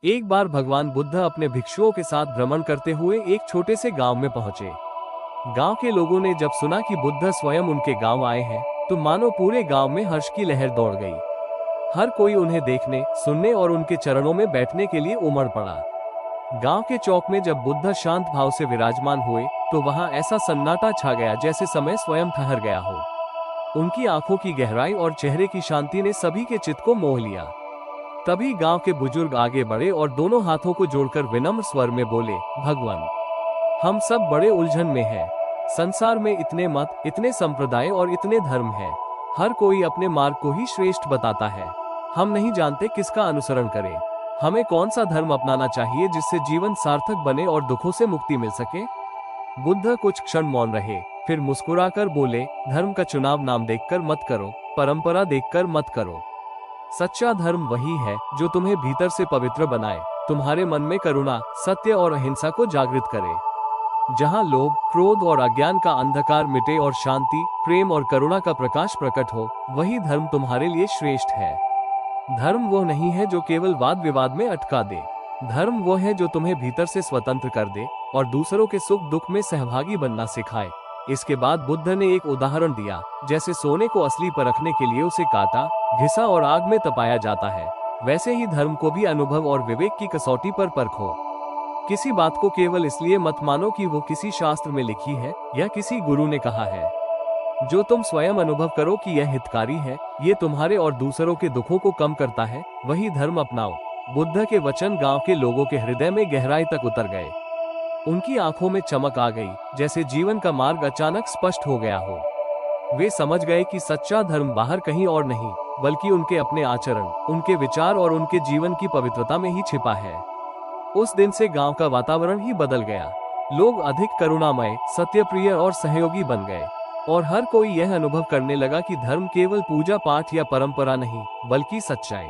एक बार भगवान बुद्ध अपने भिक्षुओं के साथ भ्रमण करते हुए एक छोटे से गांव में पहुंचे। गांव के लोगों ने जब सुना कि बुद्ध स्वयं उनके गांव आए हैं, तो मानो पूरे गांव में हर्ष की लहर दौड़ गई। हर कोई उन्हें देखने, सुनने और उनके चरणों में बैठने के लिए उमड़ पड़ा। गांव के चौक में जब बुद्ध शांत भाव से विराजमान हुए, तो वहां ऐसा सन्नाटा छा गया जैसे समय स्वयं ठहर गया हो। उनकी आंखों की गहराई और चेहरे की शांति ने सभी के चित्त को मोह लिया। तभी गांव के बुजुर्ग आगे बढ़े और दोनों हाथों को जोड़कर विनम्र स्वर में बोले, भगवान, हम सब बड़े उलझन में हैं। संसार में इतने मत, इतने संप्रदाय और इतने धर्म हैं। हर कोई अपने मार्ग को ही श्रेष्ठ बताता है। हम नहीं जानते किसका अनुसरण करें। हमें कौन सा धर्म अपनाना चाहिए जिससे जीवन सार्थक बने और दुखों से मुक्ति मिल सके। बुद्ध कुछ क्षण मौन रहे, फिर मुस्कुराकर बोले, धर्म का चुनाव नाम देखकर मत करो, परंपरा देखकर मत करो। सच्चा धर्म वही है जो तुम्हें भीतर से पवित्र बनाए, तुम्हारे मन में करुणा, सत्य और अहिंसा को जागृत करे। जहाँ लोभ, क्रोध और अज्ञान का अंधकार मिटे और शांति, प्रेम और करुणा का प्रकाश प्रकट हो, वही धर्म तुम्हारे लिए श्रेष्ठ है। धर्म वो नहीं है जो केवल वाद विवाद में अटका दे। धर्म वो है जो तुम्हें भीतर से स्वतंत्र कर दे और दूसरों के सुख दुख में सहभागी बनना सिखाए। इसके बाद बुद्ध ने एक उदाहरण दिया, जैसे सोने को असली परखने के लिए उसे काटा, घिसा और आग में तपाया जाता है, वैसे ही धर्म को भी अनुभव और विवेक की कसौटी पर परखो। किसी बात को केवल इसलिए मत मानो कि वो किसी शास्त्र में लिखी है या किसी गुरु ने कहा है। जो तुम स्वयं अनुभव करो कि यह हितकारी है, ये तुम्हारे और दूसरों के दुखों को कम करता है, वही धर्म अपनाओ। बुद्ध के वचन गांव के लोगों के हृदय में गहराई तक उतर गए। उनकी आंखों में चमक आ गई, जैसे जीवन का मार्ग अचानक स्पष्ट हो गया हो। वे समझ गए कि सच्चा धर्म बाहर कहीं और नहीं, बल्कि उनके अपने आचरण, उनके विचार और उनके जीवन की पवित्रता में ही छिपा है। उस दिन से गांव का वातावरण ही बदल गया। लोग अधिक करुणामय, सत्यप्रिय और सहयोगी बन गए, और हर कोई यह अनुभव करने लगा कि धर्म केवल पूजा पाठ या परंपरा नहीं, बल्कि सच्चाई